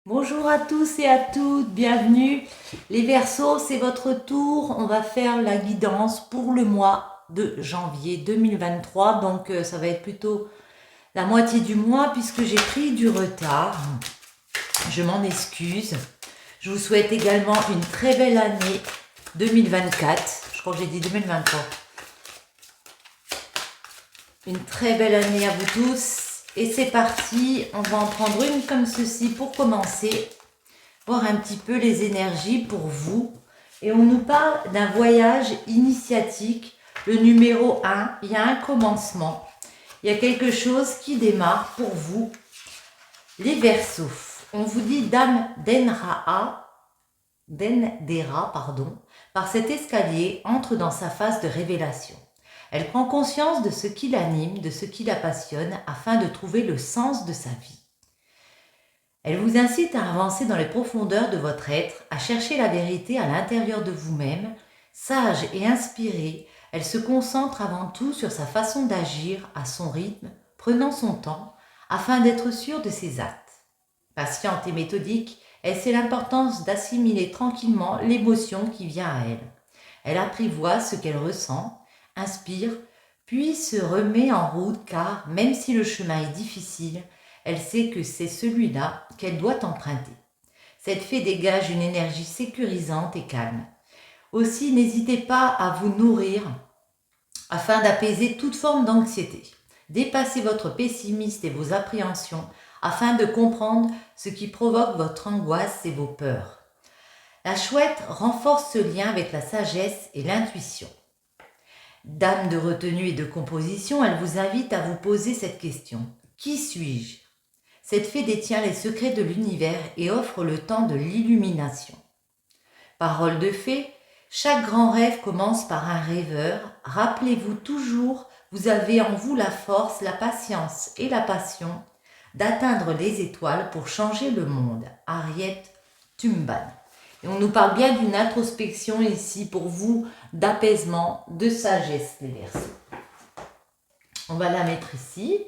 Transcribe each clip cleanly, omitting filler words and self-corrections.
Bonjour à tous et à toutes, bienvenue. Les Verseaux, c'est votre tour. On va faire la guidance pour le mois de janvier 2023. Donc ça va être plutôt la moitié du mois puisque j'ai pris du retard. Je m'en excuse. Je vous souhaite également une très belle année 2024. Je crois que j'ai dit 2023. Une très belle année à vous tous. Et c'est parti, on va en prendre une comme ceci pour commencer. Voir un petit peu les énergies pour vous. Et on nous parle d'un voyage initiatique, le numéro 1. Il y a un commencement. Il y a quelque chose qui démarre pour vous. Les Verseaux. On vous dit Dame Dendera, par cet escalier, entre dans sa phase de révélation. Elle prend conscience de ce qui l'anime, de ce qui la passionne, afin de trouver le sens de sa vie. Elle vous incite à avancer dans les profondeurs de votre être, à chercher la vérité à l'intérieur de vous-même. Sage et inspirée, elle se concentre avant tout sur sa façon d'agir à son rythme, prenant son temps, afin d'être sûre de ses actes. Patiente et méthodique, elle sait l'importance d'assimiler tranquillement l'émotion qui vient à elle. Elle apprivoise ce qu'elle ressent, inspire, puis se remet en route car, même si le chemin est difficile, elle sait que c'est celui-là qu'elle doit emprunter. Cette fée dégage une énergie sécurisante et calme. Aussi, n'hésitez pas à vous nourrir afin d'apaiser toute forme d'anxiété. Dépassez votre pessimisme et vos appréhensions afin de comprendre ce qui provoque votre angoisse et vos peurs. La chouette renforce ce lien avec la sagesse et l'intuition. Dame de retenue et de composition, elle vous invite à vous poser cette question. Qui suis-je ? Cette fée détient les secrets de l'univers et offre le temps de l'illumination. Parole de fée, chaque grand rêve commence par un rêveur. Rappelez-vous toujours, vous avez en vous la force, la patience et la passion d'atteindre les étoiles pour changer le monde. Harriet Tubman. Et on nous parle bien d'une introspection ici pour vous, d'apaisement, de sagesse, les Verseaux. On va la mettre ici.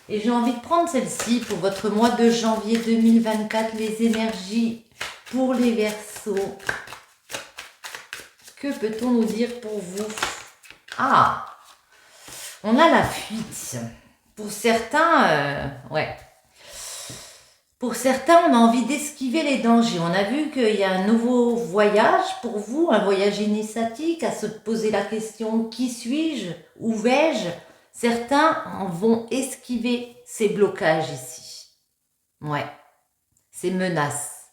Et j'ai envie de prendre celle-ci pour votre mois de janvier 2024, les énergies pour les Verseaux. Que peut-on nous dire pour vous? Ah, on a la fuite. Pour certains, Pour certains, on a envie d'esquiver les dangers. On a vu qu'il y a un nouveau voyage pour vous, un voyage initiatique, à se poser la question qui suis-je, où vais-je? Certains vont esquiver ces blocages ici. Ouais, ces menaces.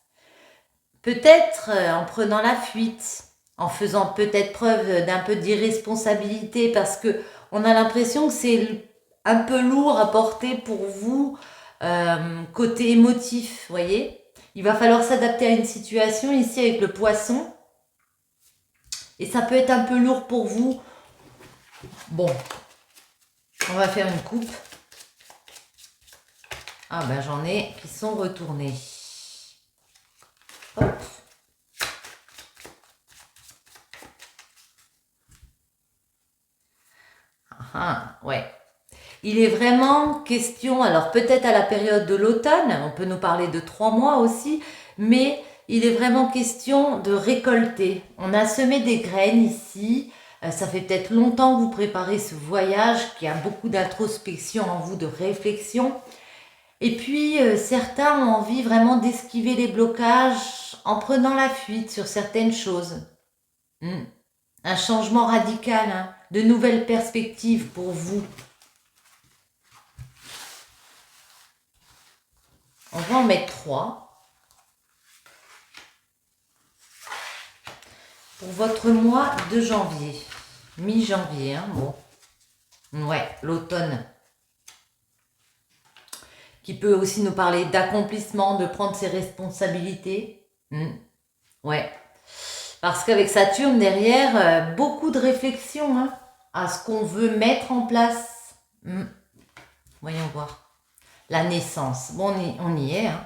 Peut-être en prenant la fuite, en faisant peut-être preuve d'un peu d'irresponsabilité parce que on a l'impression que c'est un peu lourd à porter pour vous. Côté émotif, vous voyez, il va falloir s'adapter à une situation ici avec le poisson et ça peut être un peu lourd pour vous. Bon, on va faire une coupe. Ah ben j'en ai qui sont retournés. Hop. Ah, ouais. Il est vraiment question, alors peut-être à la période de l'automne, on peut nous parler de 3 mois aussi, mais il est vraiment question de récolter. On a semé des graines ici, ça fait peut-être longtemps que vous préparez ce voyage qui a beaucoup d'introspection en vous, de réflexion. Et puis certains ont envie vraiment d'esquiver les blocages en prenant la fuite sur certaines choses. Un changement radical, hein, de nouvelles perspectives pour vous. On va en mettre 3. Pour votre mois de janvier. Mi-janvier, hein, bon. Ouais, l'automne. Qui peut aussi nous parler d'accomplissement, de prendre ses responsabilités. Ouais. Parce qu'avec Saturne derrière, beaucoup de réflexion, hein, à ce qu'on veut mettre en place. Voyons voir. La naissance. Bon, on y est, hein.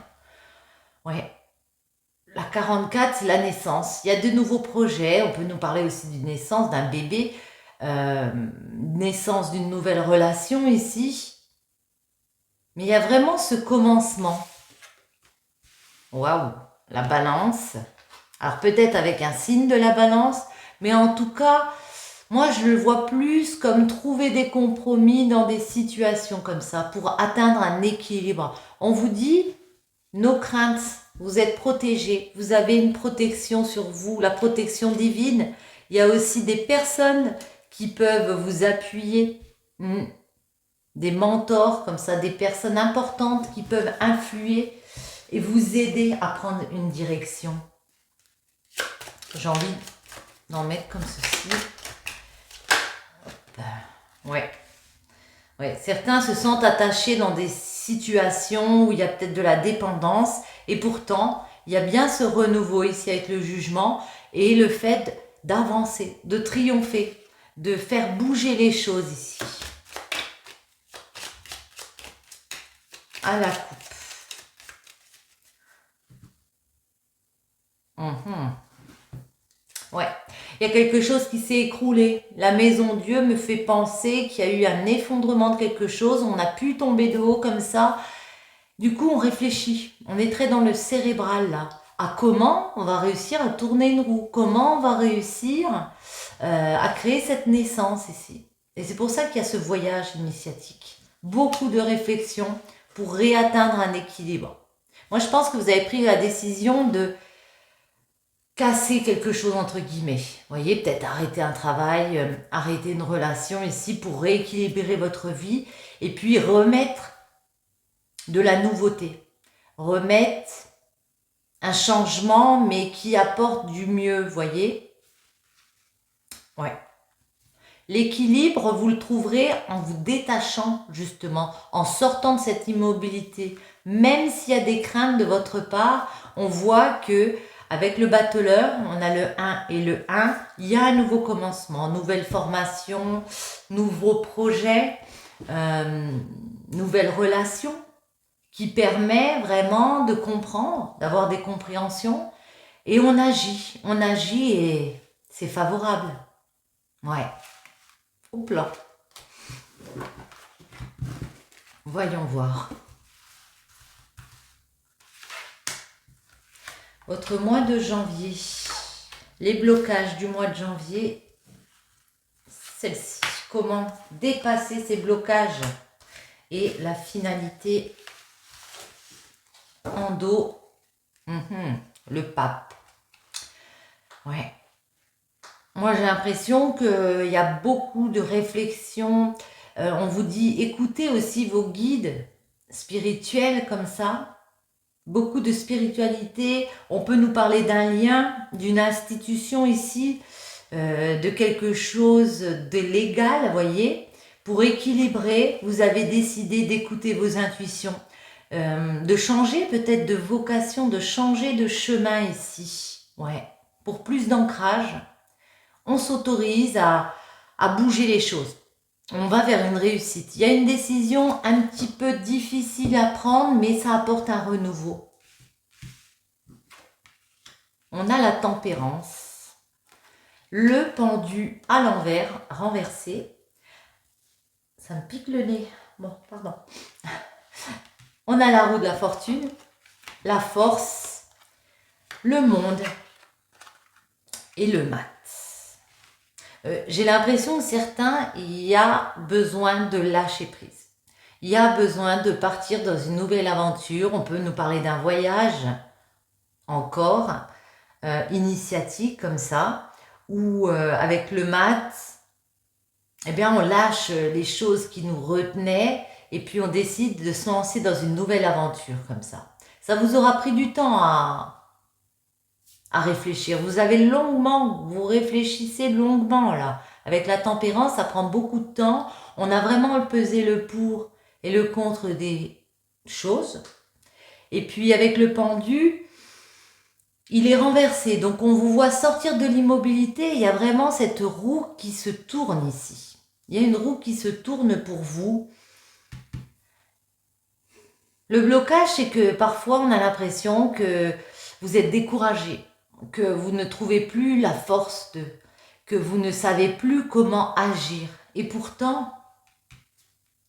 Ouais. La 44, c'est la naissance. Il y a de nouveaux projets. On peut nous parler aussi d'une naissance d'un bébé, naissance d'une nouvelle relation ici. Mais il y a vraiment ce commencement. Waouh, la balance. Alors peut-être avec un signe de la balance, mais en tout cas, moi je le vois plus comme trouver des compromis dans des situations comme ça pour atteindre un équilibre. On vous dit, nos craintes, vous êtes protégés, vous avez une protection sur vous, la protection divine. Il y a aussi des personnes qui peuvent vous appuyer, des mentors comme ça, des personnes importantes qui peuvent influer et vous aider à prendre une direction. J'ai envie d'en mettre comme ceci. Ouais. Ouais. Certains se sentent attachés dans des situations où il y a peut-être de la dépendance et pourtant, il y a bien ce renouveau ici avec le jugement et le fait d'avancer, de triompher, de faire bouger les choses ici. À la coupe. Ouais, il y a quelque chose qui s'est écroulé. La maison Dieu me fait penser qu'il y a eu un effondrement de quelque chose. On a pu tomber de haut comme ça. Du coup, on réfléchit. On est très dans le cérébral là. À comment on va réussir à tourner une roue. Comment on va réussir à créer cette naissance ici. Et c'est pour ça qu'il y a ce voyage initiatique. Beaucoup de réflexion pour réatteindre un équilibre. Moi, je pense que vous avez pris la décision de casser quelque chose entre guillemets. Vous voyez, peut-être arrêter un travail, arrêter une relation ici pour rééquilibrer votre vie et puis remettre de la nouveauté. Remettre un changement mais qui apporte du mieux, vous voyez. Ouais. L'équilibre, vous le trouverez en vous détachant justement, en sortant de cette immobilité. Même s'il y a des craintes de votre part, on voit que avec le battleur, on a le 1 et le 1, il y a un nouveau commencement, nouvelle formation, nouveaux projets, nouvelle relation qui permet vraiment de comprendre, d'avoir des compréhensions et on agit et c'est favorable. Ouais. Au plan. Voyons voir. Votre mois de janvier. Les blocages du mois de janvier. Celle-ci. Comment dépasser ces blocages. Et la finalité en dos. Le pape. Ouais. Moi, j'ai l'impression qu'il y a beaucoup de réflexions. On vous dit, écoutez aussi vos guides spirituels comme ça. Beaucoup de spiritualité. On peut nous parler d'un lien, d'une institution ici, de quelque chose de légal, vous voyez. Pour équilibrer, vous avez décidé d'écouter vos intuitions, de changer peut-être de vocation, de changer de chemin ici. Ouais. Pour plus d'ancrage. On s'autorise à bouger les choses. On va vers une réussite. Il y a une décision un petit peu difficile à prendre, mais ça apporte un renouveau. On a la tempérance. Le pendu à l'envers, renversé. Ça me pique le nez. Bon, pardon. On a la roue de la fortune, la force, le monde et le mat. J'ai l'impression que certains, il y a besoin de lâcher prise. Il y a besoin de partir dans une nouvelle aventure. On peut nous parler d'un voyage encore, initiatique comme ça, où avec le mat, eh bien, on lâche les choses qui nous retenaient et puis on décide de se lancer dans une nouvelle aventure comme ça. Ça vous aura pris du temps à réfléchir. Vous avez longuement, vous réfléchissez longuement là. Avec la tempérance, ça prend beaucoup de temps. On a vraiment pesé le pour et le contre des choses. Et puis avec le pendu, il est renversé. Donc on vous voit sortir de l'immobilité. Il y a vraiment cette roue qui se tourne ici. Il y a une roue qui se tourne pour vous. Le blocage, c'est que parfois on a l'impression que vous êtes découragé, que vous ne trouvez plus la force que vous ne savez plus comment agir. Et pourtant,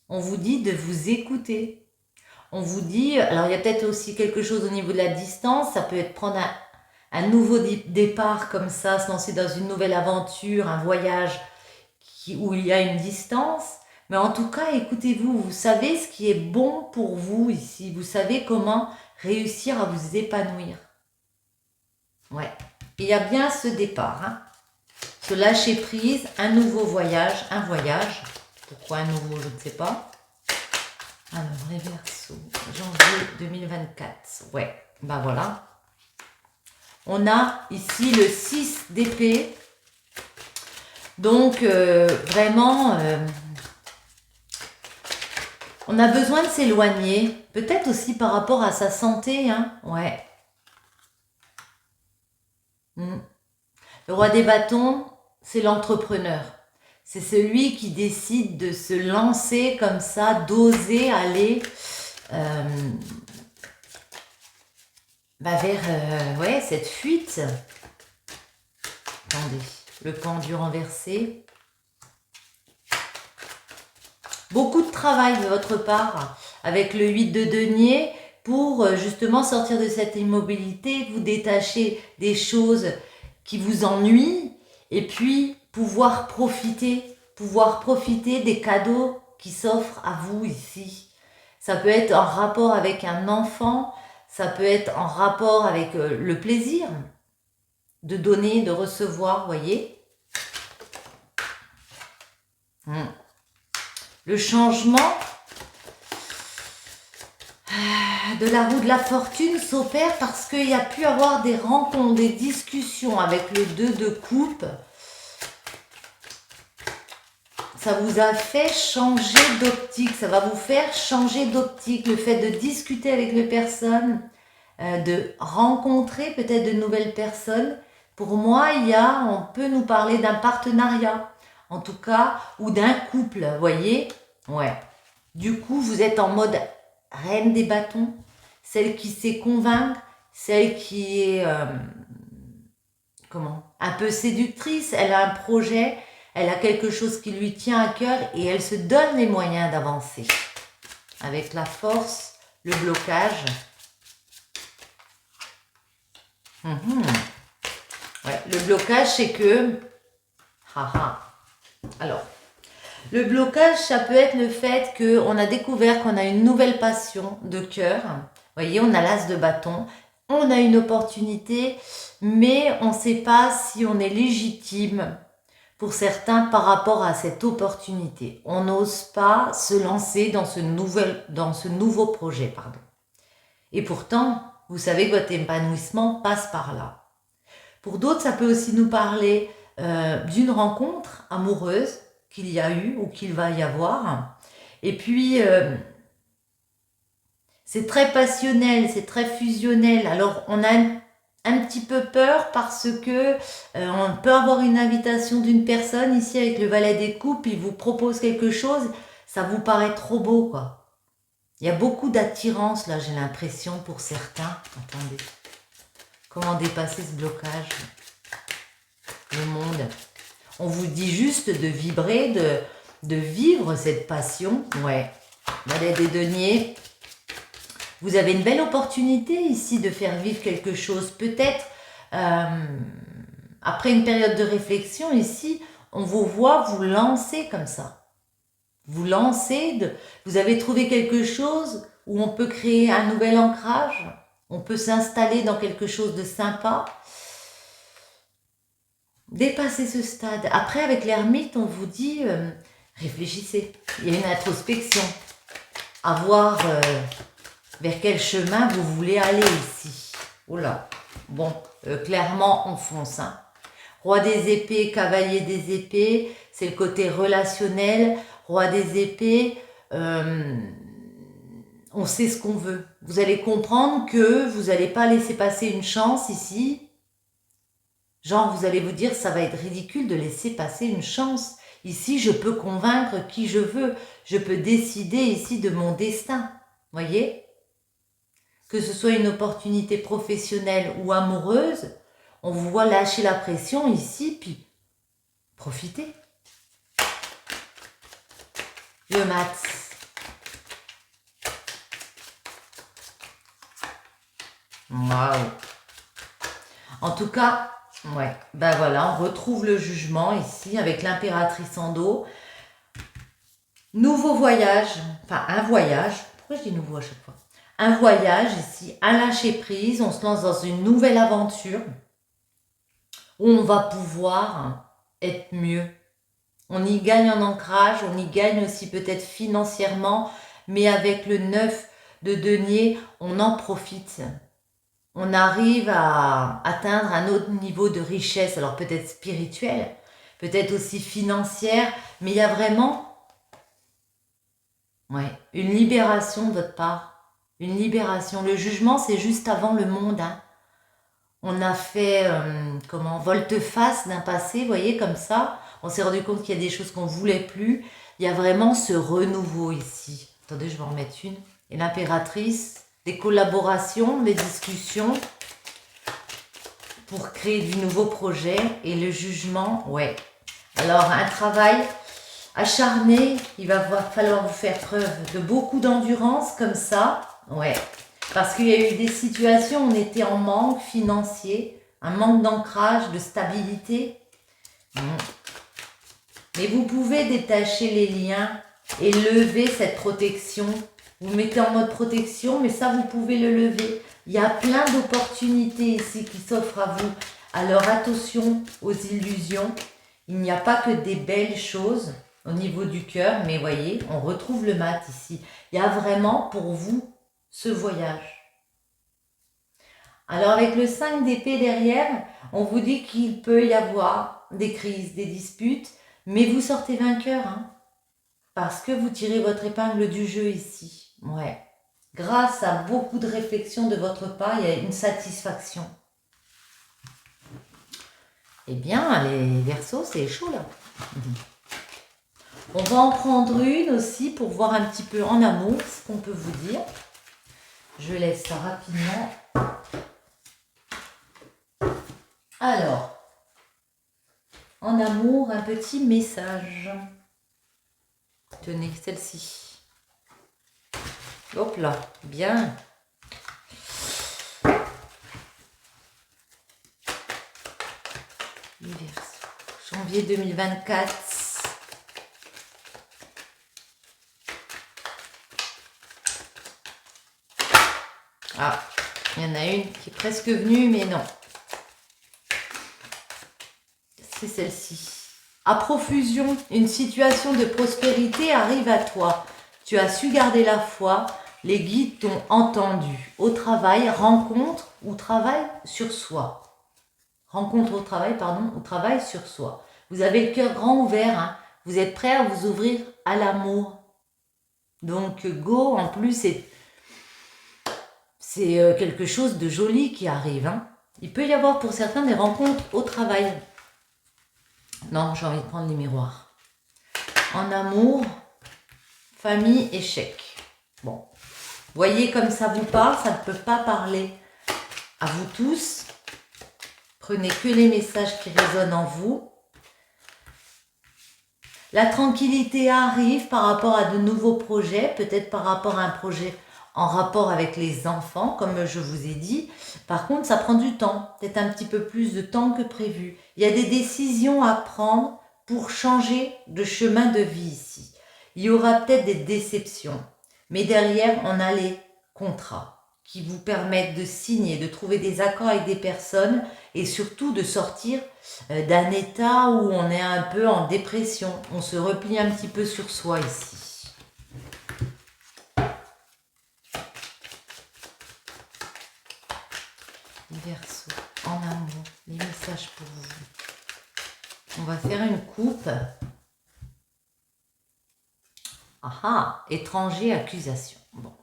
on vous dit de vous écouter. on vous dit, alors il y a peut-être aussi quelque chose au niveau de la distance, ça peut être prendre un nouveau départ comme ça, se lancer dans une nouvelle aventure, un voyage où il y a une distance. Mais en tout cas, écoutez-vous, vous savez ce qui est bon pour vous ici. Vous savez comment réussir à vous épanouir. Ouais. Il y a bien ce départ, hein. Ce lâcher prise, un nouveau voyage, un voyage. Pourquoi un nouveau, je ne sais pas. Alors, Verseau, janvier 2024. Ouais, ben voilà. On a ici le 6 d'épée. Donc, vraiment, on a besoin de s'éloigner. Peut-être aussi par rapport à sa santé, hein. Ouais. Le roi des bâtons, c'est l'entrepreneur. C'est celui qui décide de se lancer comme ça, d'oser aller vers ouais, cette fuite. Attendez, le pendu renversé. Beaucoup de travail de votre part avec le 8 de denier pour justement sortir de cette immobilité, vous détacher des choses qui vous ennuient et puis pouvoir profiter des cadeaux qui s'offrent à vous ici. Ça peut être en rapport avec un enfant, ça peut être en rapport avec le plaisir de donner, de recevoir, voyez. Le changement de la roue de la fortune s'opère parce qu'il y a pu avoir des rencontres, des discussions avec le 2 de coupe. Ça vous a fait changer d'optique, ça va vous faire changer d'optique. Le fait de discuter avec les personnes, de rencontrer peut-être de nouvelles personnes. Pour moi, on peut nous parler d'un partenariat, en tout cas, ou d'un couple, voyez. Ouais. Du coup, vous êtes en mode reine des bâtons, celle qui sait convaincre, celle qui est un peu séductrice, elle a un projet, elle a quelque chose qui lui tient à cœur et elle se donne les moyens d'avancer. Avec la force, le blocage. Ouais, le blocage, c'est que... Alors, le blocage, ça peut être le fait qu'on a découvert qu'on a une nouvelle passion de cœur. Vous voyez, on a l'as de bâton. On a une opportunité, mais on ne sait pas si on est légitime pour certains par rapport à cette opportunité. On n'ose pas se lancer dans ce nouveau projet. Pardon. Et pourtant, vous savez que votre épanouissement passe par là. Pour d'autres, ça peut aussi nous parler d'une rencontre amoureuse qu'il y a eu ou qu'il va y avoir. Et puis, c'est très passionnel, c'est très fusionnel. Alors, on a un petit peu peur parce que on peut avoir une invitation d'une personne ici avec le valet des coupes, il vous propose quelque chose, ça vous paraît trop beau, quoi. Il y a beaucoup d'attirance, là, j'ai l'impression, pour certains. Attendez. Comment dépasser ce blocage? Le monde. On vous dit juste de vibrer, de vivre cette passion. Ouais. Valet des deniers. Vous avez une belle opportunité ici de faire vivre quelque chose. Peut-être, après une période de réflexion ici, on vous voit vous lancer comme ça. Vous lancez, vous avez trouvé quelque chose où on peut créer un nouvel ancrage. On peut s'installer dans quelque chose de sympa. Dépassez ce stade. Après, avec l'ermite, on vous dit, réfléchissez. Il y a une introspection. À voir vers quel chemin vous voulez aller ici. Oula. Bon, clairement, on fonce. Hein. Roi des épées, cavalier des épées, c'est le côté relationnel. Roi des épées, on sait ce qu'on veut. Vous allez comprendre que vous n'allez pas laisser passer une chance ici. Genre, vous allez vous dire, ça va être ridicule de laisser passer une chance. Ici, je peux convaincre qui je veux. Je peux décider ici de mon destin. Voyez? Que ce soit une opportunité professionnelle ou amoureuse, on vous voit lâcher la pression ici, puis profitez. Le mat. Waouh. En tout cas, ouais, ben voilà, on retrouve le jugement ici avec l'impératrice en dos. Nouveau voyage, enfin un voyage, pourquoi je dis nouveau à chaque fois? Un voyage ici, un lâcher prise, on se lance dans une nouvelle aventure où on va pouvoir être mieux. On y gagne en ancrage, on y gagne aussi peut-être financièrement, mais avec le 9 de denier, on en profite. On arrive à atteindre un autre niveau de richesse, alors peut-être spirituelle, peut-être aussi financière, mais il y a vraiment une libération de votre part. Une libération. Le jugement, c'est juste avant le monde. Hein. On a fait, volte-face d'un passé, vous voyez, comme ça. On s'est rendu compte qu'il y a des choses qu'on ne voulait plus. Il y a vraiment ce renouveau ici. Attendez, je vais en remettre une. Et l'impératrice, des collaborations, des discussions pour créer du nouveau projet. Et le jugement, ouais. Alors, un travail acharné, il va falloir vous faire preuve de beaucoup d'endurance comme ça. Ouais. Parce qu'il y a eu des situations où on était en manque financier, un manque d'ancrage, de stabilité. Mais vous pouvez détacher les liens et lever cette protection. Vous mettez en mode protection, mais ça, vous pouvez le lever. Il y a plein d'opportunités ici qui s'offrent à vous. Alors attention aux illusions. Il n'y a pas que des belles choses au niveau du cœur, mais voyez, on retrouve le mat ici. Il y a vraiment pour vous ce voyage. Alors avec le 5 d'épée derrière, on vous dit qu'il peut y avoir des crises, des disputes, mais vous sortez vainqueur, hein, parce que vous tirez votre épingle du jeu ici. Ouais. Grâce à beaucoup de réflexion de votre part, il y a une satisfaction. Eh bien, les Verseaux, c'est chaud là. On va en prendre une aussi pour voir un petit peu en amour ce qu'on peut vous dire. Je laisse ça rapidement. Alors, en amour, un petit message. Tenez, celle-ci. Hop là, bien. Janvier 2024. Ah, il y en a une qui est presque venue, mais non. C'est celle-ci. À profusion, une situation de prospérité arrive à toi. Tu as su garder la foi, les guides t'ont entendu. Au travail, rencontre ou travail sur soi. Rencontre au travail, pardon, au travail sur soi. Vous avez le cœur grand ouvert, hein. Vous êtes prêt à vous ouvrir à l'amour. Donc, go, en plus, c'est quelque chose de joli qui arrive. Hein. Il peut y avoir pour certains des rencontres au travail. Non, j'ai envie de prendre les miroirs. En amour, famille, échec. Bon, voyez comme ça vous parle, ça ne peut pas parler à vous tous. Prenez que les messages qui résonnent en vous. La tranquillité arrive par rapport à de nouveaux projets, peut-être par rapport à un projet en rapport avec les enfants, comme je vous ai dit. Par contre, ça prend du temps, peut-être un petit peu plus de temps que prévu. Il y a des décisions à prendre pour changer de chemin de vie ici. Il y aura peut-être des déceptions, mais derrière, on a les contrats qui vous permettent de signer, de trouver des accords avec des personnes et surtout de sortir d'un état où on est un peu en dépression. On se replie un petit peu sur soi ici. Verseau, en amour, les messages pour vous. On va faire une coupe. Ah, étranger, accusation. Bon.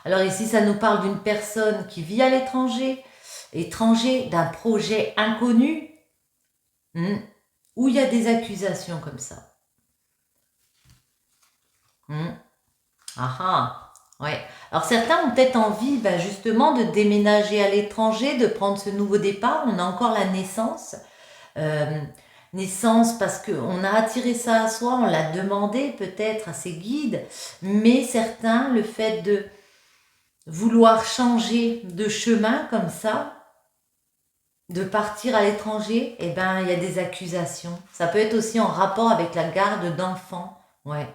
Alors ici, ça nous parle d'une personne qui vit à l'étranger, étranger d'un projet inconnu, où il y a des accusations comme ça. Ouais. Alors certains ont peut-être envie justement de déménager à l'étranger, de prendre ce nouveau départ. On a encore la naissance. Naissance parce qu'on a attiré ça à soi, on l'a demandé peut-être à ses guides, mais certains, le fait vouloir changer de chemin comme ça, de partir à l'étranger, eh ben, il y a des accusations. Ça peut être aussi en rapport avec la garde d'enfants. Ouais.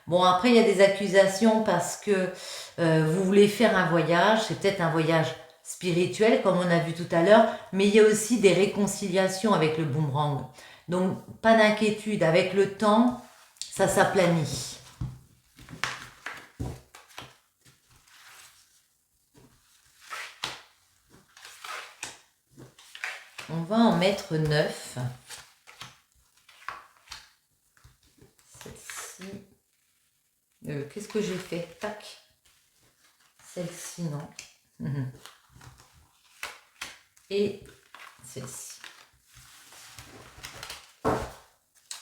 Bon, après, il y a des accusations parce que vous voulez faire un voyage. C'est peut-être un voyage spirituel, comme on a vu tout à l'heure, mais il y a aussi des réconciliations avec le boomerang. Donc, pas d'inquiétude. Avec le temps, ça s'aplanit. On va en mettre 9. Celle-ci. Qu'est-ce que j'ai fait? Tac. Celle-ci, non. Et celle-ci.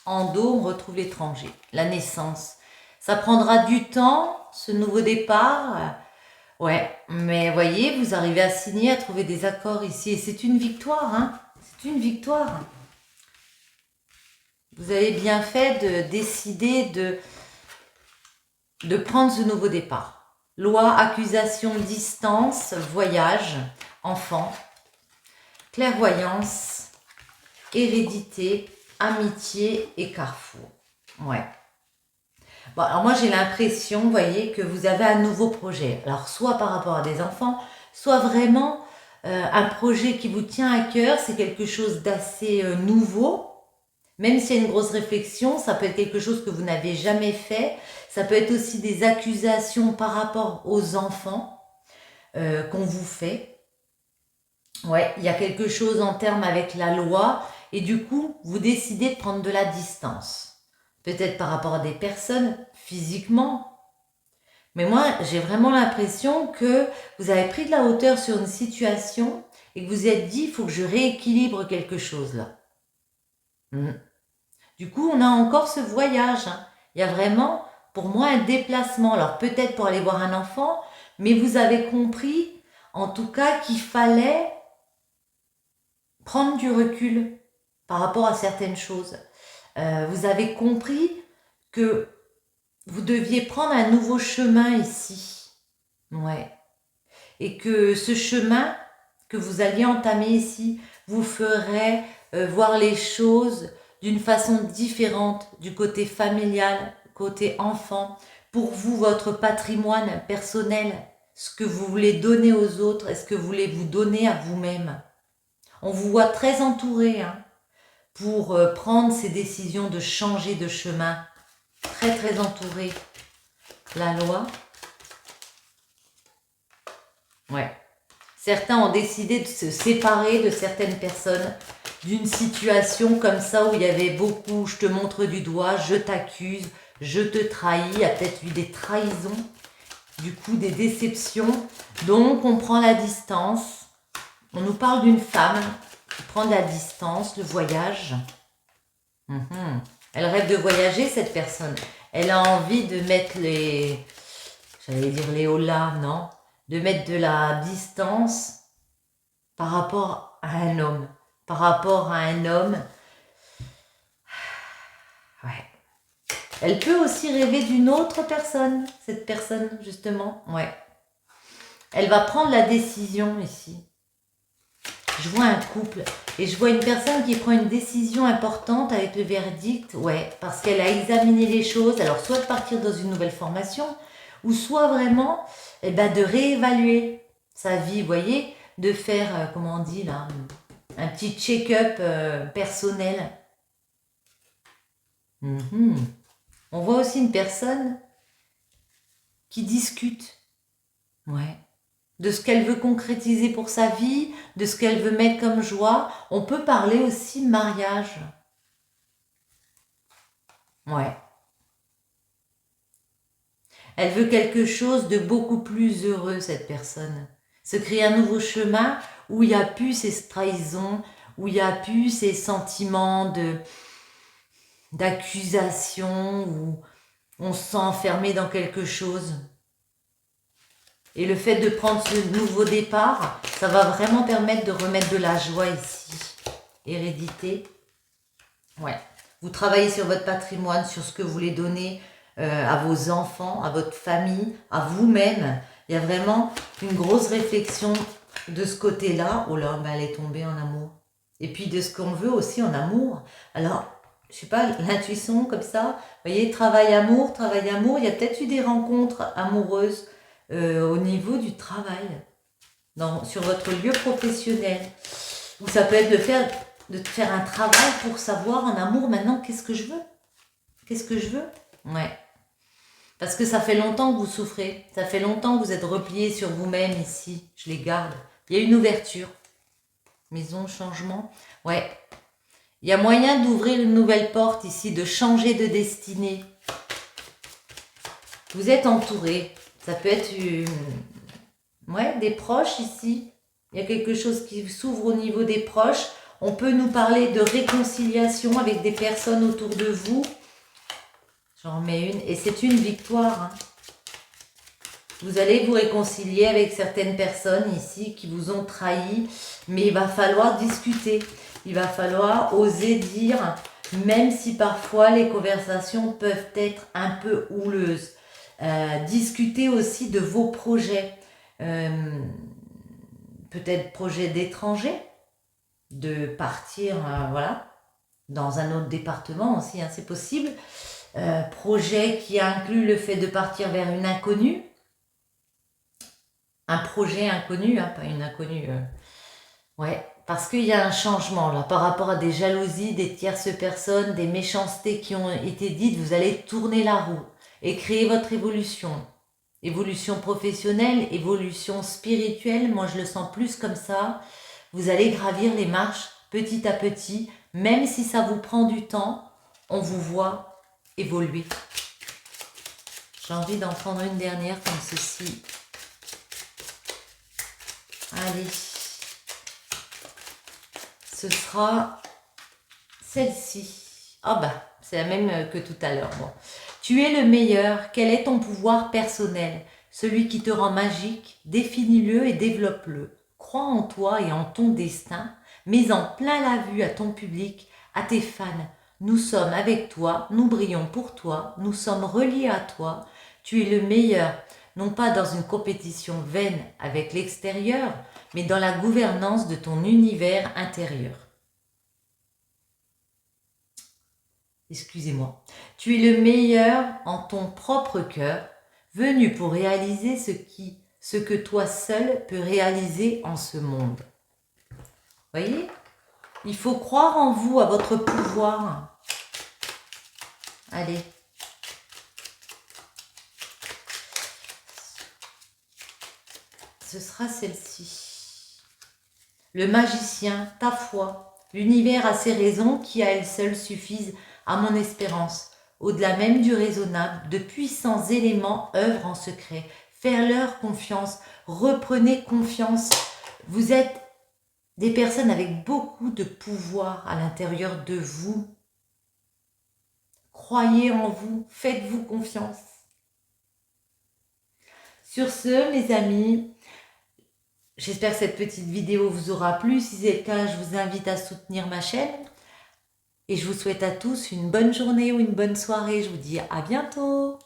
En dos, on retrouve l'étranger, la naissance. Ça prendra du temps, ce nouveau départ. Ouais, mais voyez, vous arrivez à signer, à trouver des accords ici. Et c'est une victoire, hein. C'est une victoire. Vous avez bien fait de décider de prendre ce nouveau départ. Loi, accusation, distance, voyage, enfant, clairvoyance, hérédité, amitié et carrefour. Ouais. Bon, alors moi j'ai l'impression, vous voyez, que vous avez un nouveau projet. Alors soit par rapport à des enfants, soit vraiment un projet qui vous tient à cœur. C'est quelque chose d'assez nouveau. Même s'il y a une grosse réflexion, ça peut être quelque chose que vous n'avez jamais fait. Ça peut être aussi des accusations par rapport aux enfants qu'on vous fait. Ouais, il y a quelque chose en termes avec la loi et du coup, vous décidez de prendre de la distance. Peut-être par rapport à des personnes, physiquement. Mais moi, j'ai vraiment l'impression que vous avez pris de la hauteur sur une situation et que vous vous êtes dit, il faut que je rééquilibre quelque chose là. Du coup, on a encore ce voyage. Hein. Il y a vraiment, pour moi, un déplacement. Alors peut-être pour aller voir un enfant, mais vous avez compris, en tout cas, qu'il fallait prendre du recul par rapport à certaines choses. Vous avez compris que vous deviez prendre un nouveau chemin ici. Ouais. Et que ce chemin que vous alliez entamer ici vous ferait voir les choses d'une façon différente du côté familial, côté enfant. Pour vous, votre patrimoine personnel, ce que vous voulez donner aux autres, est-ce que vous voulez vous donner à vous-même? On vous voit très entouré hein, pour prendre ces décisions de changer de chemin. Très très entouré. La loi. Ouais. Certains ont décidé de se séparer de certaines personnes d'une situation comme ça où il y avait beaucoup, je te montre du doigt, je t'accuse, je te trahis, il y a peut-être eu des trahisons, du coup des déceptions. Donc on prend la distance. On nous parle d'une femme qui prend de la distance, le voyage. Elle rêve de voyager cette personne. Elle a envie de mettre les... J'allais dire les holà, non? De mettre de la distance par rapport à un homme. Par rapport à un homme. Ouais. Elle peut aussi rêver d'une autre personne, cette personne, justement. Ouais. Elle va prendre la décision ici. Je vois un couple et je vois une personne qui prend une décision importante avec le verdict. Ouais, parce qu'elle a examiné les choses. Alors, soit de partir dans une nouvelle formation, ou soit vraiment eh ben, de réévaluer sa vie, vous voyez, de faire, comment on dit là, un petit check-up personnel. On voit aussi une personne qui discute, ouais, de ce qu'elle veut concrétiser pour sa vie, de ce qu'elle veut mettre comme joie. On peut parler aussi mariage. Ouais. Elle veut quelque chose de beaucoup plus heureux, cette personne. Se créer un nouveau chemin où il n'y a plus ces trahisons, où il n'y a plus ces sentiments d'accusation, où on se sent enfermé dans quelque chose. Et le fait de prendre ce nouveau départ, ça va vraiment permettre de remettre de la joie ici. Hérédité. Ouais. Vous travaillez sur votre patrimoine, sur ce que vous voulez donner à vos enfants, à votre famille, à vous-même. Il y a vraiment une grosse réflexion de ce côté-là. Oh là, bah, elle est tombée en amour. Et puis de ce qu'on veut aussi en amour. Alors, je sais pas, l'intuition comme ça. Vous voyez, travail, amour. Il y a peut-être eu des rencontres amoureuses au niveau du travail. Sur votre lieu professionnel. Ou ça peut être de faire un travail pour savoir en amour maintenant qu'est-ce que je veux. Qu'est-ce que je veux? Ouais. Parce que ça fait longtemps que vous souffrez. Ça fait longtemps que vous êtes replié sur vous-même ici. Je les garde. Il y a une ouverture. Maison, changement. Ouais. Il y a moyen d'ouvrir une nouvelle porte ici, de changer de destinée. Vous êtes entouré. Ça peut être des proches ici. Il y a quelque chose qui s'ouvre au niveau des proches. On peut nous parler de réconciliation avec des personnes autour de vous. J'en remets une. Et c'est une victoire. Hein. Vous allez vous réconcilier avec certaines personnes ici qui vous ont trahi. Mais il va falloir discuter. Il va falloir oser dire, même si parfois les conversations peuvent être un peu houleuses. Discuter aussi de vos projets. Peut-être projet d'étranger, de partir dans un autre département aussi, hein, c'est possible. Projet qui inclut le fait de partir vers une inconnue. Un projet inconnu, hein, pas une inconnue. Parce qu'il y a un changement là par rapport à des jalousies, des tierces personnes, des méchancetés qui ont été dites. Vous allez tourner la roue et créer votre évolution. Évolution professionnelle, évolution spirituelle, moi je le sens plus comme ça. Vous allez gravir les marches petit à petit, même si ça vous prend du temps, on vous voit évoluer. J'ai envie d'en prendre une dernière comme ceci. Allez. Ce sera celle-ci. Ah bah, c'est la même que tout à l'heure. Bon. Tu es le meilleur. Quel est ton pouvoir personnel? Celui qui te rend magique. Définis-le et développe-le. Crois en toi et en ton destin. Mets en plein la vue à ton public, à tes fans. Nous sommes avec toi, nous brillons pour toi, nous sommes reliés à toi. Tu es le meilleur, non pas dans une compétition vaine avec l'extérieur, mais dans la gouvernance de ton univers intérieur. Excusez-moi. Tu es le meilleur en ton propre cœur, venu pour réaliser ce que toi seul peux réaliser en ce monde. Voyez ? Il faut croire en vous, à votre pouvoir. Allez. Ce sera celle-ci. Le magicien, ta foi. L'univers a ses raisons qui à elles seules suffisent à mon espérance. Au-delà même du raisonnable, de puissants éléments œuvrent en secret. Faire-leur confiance. Reprenez confiance. Vous êtes des personnes avec beaucoup de pouvoir à l'intérieur de vous. Croyez en vous. Faites-vous confiance. Sur ce, mes amis, j'espère que cette petite vidéo vous aura plu. Si c'est le cas, je vous invite à soutenir ma chaîne. Et je vous souhaite à tous une bonne journée ou une bonne soirée. Je vous dis à bientôt.